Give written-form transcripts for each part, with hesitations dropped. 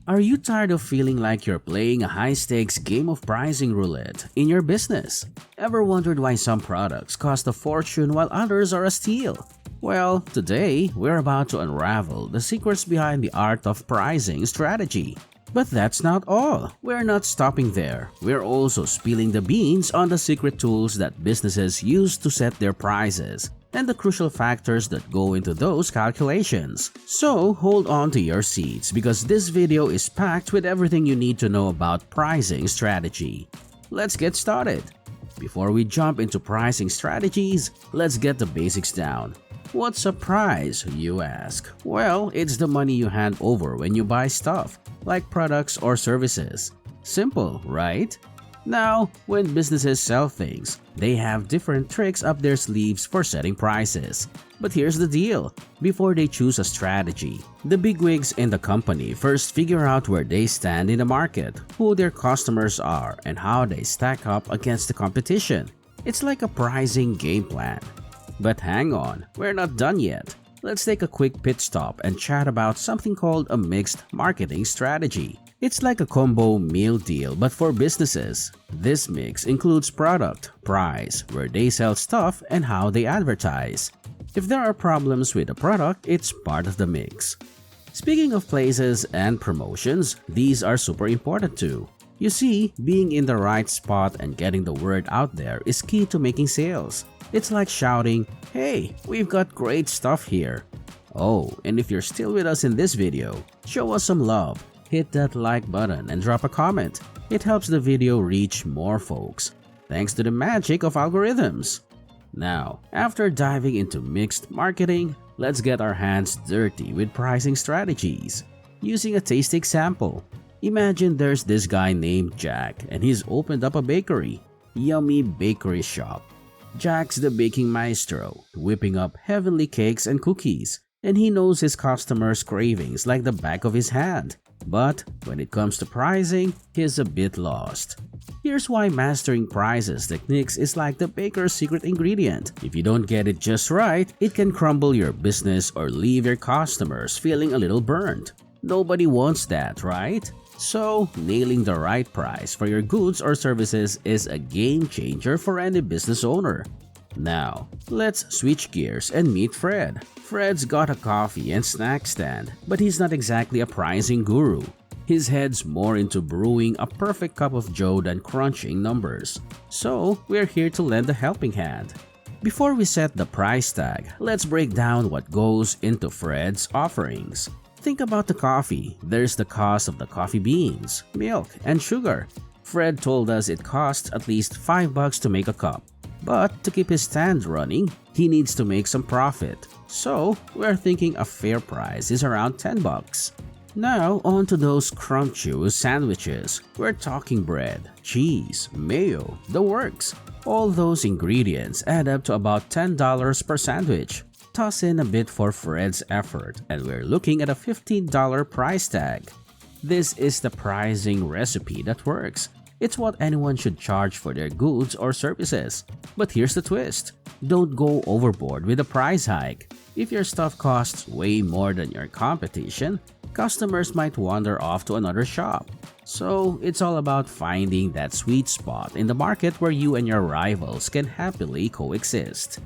Are you tired of feeling like you're playing a high-stakes game of pricing roulette in your business? Ever wondered why some products cost a fortune while others are a steal? Well, today we're about to unravel the secrets behind the art of pricing strategy. But that's not all. We're not stopping there. We're also spilling the beans on the secret tools that businesses use to set their prices and the crucial factors that go into those calculations. So hold on to your seats because this video is packed with everything you need to know about pricing strategy. Let's get started. Before we jump into pricing strategies, let's get the basics down. What's a price, you ask? Well, it's the money you hand over when you buy stuff, like products or services. Simple, right? Now, when businesses sell things, they have different tricks up their sleeves for setting prices. But here's the deal. Before they choose a strategy, the bigwigs in the company first figure out where they stand in the market, who their customers are, and how they stack up against the competition. It's like a pricing game plan. But hang on, we're not done yet. Let's take a quick pit stop and chat about something called a mixed marketing strategy. It's like a combo meal deal but for businesses. This mix includes product, price, where they sell stuff, and how they advertise. If there are problems with the product, it's part of the mix. Speaking of places and promotions, these are super important too. You see, being in the right spot and getting the word out there is key to making sales. It's like shouting, "Hey, we've got great stuff here." Oh, and if you're still with us in this video, show us some love. Hit that like button and drop a comment. It helps the video reach more folks, thanks to the magic of algorithms. Now, after diving into mixed marketing, let's get our hands dirty with pricing strategies. Using a taste example, imagine there's this guy named Jack and he's opened up a bakery. Yummy bakery shop. Jack's the baking maestro, whipping up heavenly cakes and cookies, and he knows his customers' cravings like the back of his hand. But when it comes to pricing, he's a bit lost. Here's why mastering prices techniques is like the baker's secret ingredient. If you don't get it just right, it can crumble your business or leave your customers feeling a little burnt. Nobody wants that, right? So, nailing the right price for your goods or services is a game changer for any business owner. Now, let's switch gears and meet Fred. Fred's got a coffee and snack stand, but he's not exactly a pricing guru. His head's more into brewing a perfect cup of joe than crunching numbers. So, we're here to lend a helping hand. Before we set the price tag, let's break down what goes into Fred's offerings. Think about the coffee. There's the cost of the coffee beans, milk, and sugar. Fred told us it costs at least $5 to make a cup. But to keep his stand running, he needs to make some profit. So, we're thinking a fair price is around $10. Now, on to those scrumptious sandwiches. We're talking bread, cheese, mayo, the works. All those ingredients add up to about $10 per sandwich. Toss in a bit for Fred's effort, and we're looking at a $15 price tag. This is the pricing recipe that works. It's what anyone should charge for their goods or services. But here's the twist. Don't go overboard with the price hike. If your stuff costs way more than your competition, customers might wander off to another shop. So, it's all about finding that sweet spot in the market where you and your rivals can happily coexist.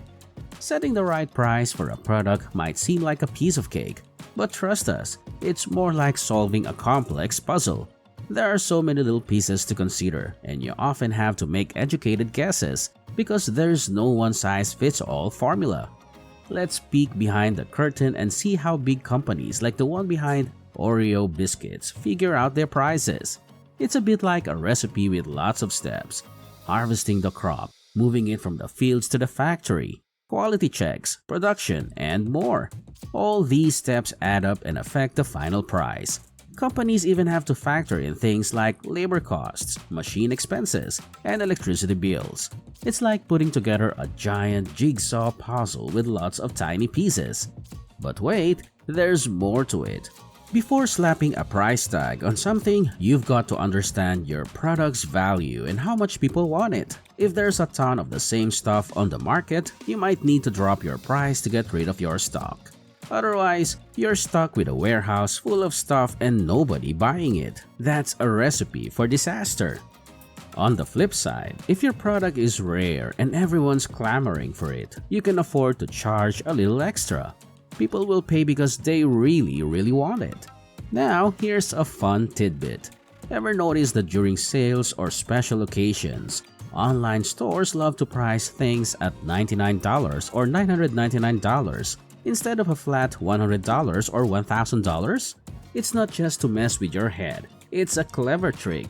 Setting the right price for a product might seem like a piece of cake, but trust us, it's more like solving a complex puzzle. There are so many little pieces to consider, and you often have to make educated guesses because there's no one-size-fits-all formula. Let's peek behind the curtain and see how big companies like the one behind Oreo biscuits figure out their prices. It's a bit like a recipe with lots of steps. Harvesting the crop, moving it from the fields to the factory, quality checks, production, and more. All these steps add up and affect the final price. Companies even have to factor in things like labor costs, machine expenses, and electricity bills. It's like putting together a giant jigsaw puzzle with lots of tiny pieces. But wait, there's more to it. Before slapping a price tag on something, you've got to understand your product's value and how much people want it. If there's a ton of the same stuff on the market, you might need to drop your price to get rid of your stock. Otherwise, you're stuck with a warehouse full of stuff and nobody buying it. That's a recipe for disaster. On the flip side, if your product is rare and everyone's clamoring for it, you can afford to charge a little extra. People will pay because they really want it. Now, here's a fun tidbit. Ever notice that during sales or special occasions, online stores love to price things at $99 or $999 instead of a flat $100 or $1,000? It's not just to mess with your head, it's a clever trick.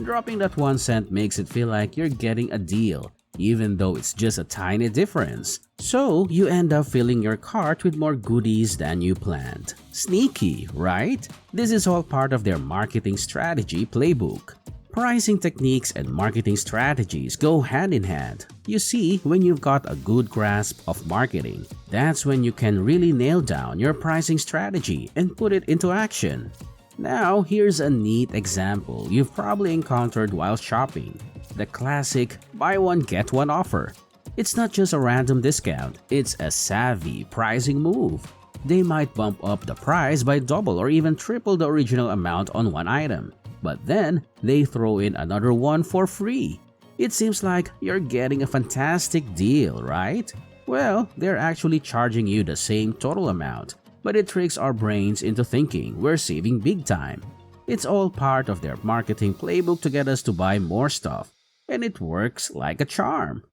Dropping that 1 cent makes it feel like you're getting a deal, even though it's just a tiny difference. So you end up filling your cart with more goodies than you planned. Sneaky, right? This is all part of their marketing strategy playbook. Pricing techniques and marketing strategies go hand in hand. You see, when you've got a good grasp of marketing, that's when you can really nail down your pricing strategy and put it into action. Now, here's a neat example you've probably encountered while shopping. The classic buy one get one offer. It's not just a random discount, it's a savvy pricing move. They might bump up the price by double or even triple the original amount on one item, but then they throw in another one for free. It seems like you're getting a fantastic deal, right? Well, they're actually charging you the same total amount, but it tricks our brains into thinking we're saving big time. It's all part of their marketing playbook to get us to buy more stuff, and it works like a charm.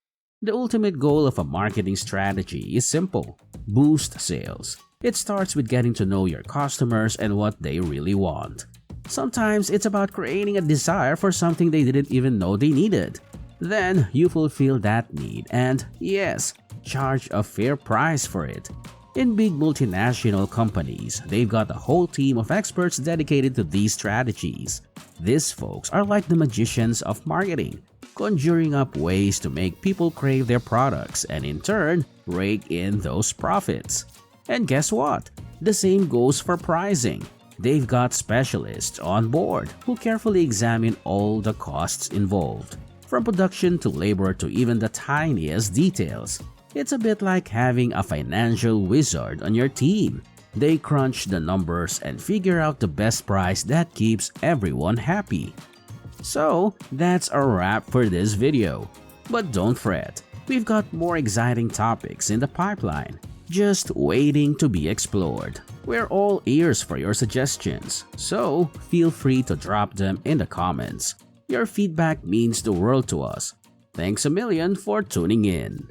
The ultimate goal of a marketing strategy is simple: boost sales. It starts with getting to know your customers and what they really want. Sometimes it's about creating a desire for something they didn't even know they needed. Then you fulfill that need and, yes, charge a fair price for it. In big multinational companies, they've got a whole team of experts dedicated to these strategies. These folks are like the magicians of marketing, conjuring up ways to make people crave their products and in turn, rake in those profits. And guess what? The same goes for pricing. They've got specialists on board who carefully examine all the costs involved, from production to labor to even the tiniest details. It's a bit like having a financial wizard on your team. They crunch the numbers and figure out the best price that keeps everyone happy. So, that's a wrap for this video. But don't fret, we've got more exciting topics in the pipeline, just waiting to be explored. We're all ears for your suggestions, so feel free to drop them in the comments. Your feedback means the world to us. Thanks a million for tuning in.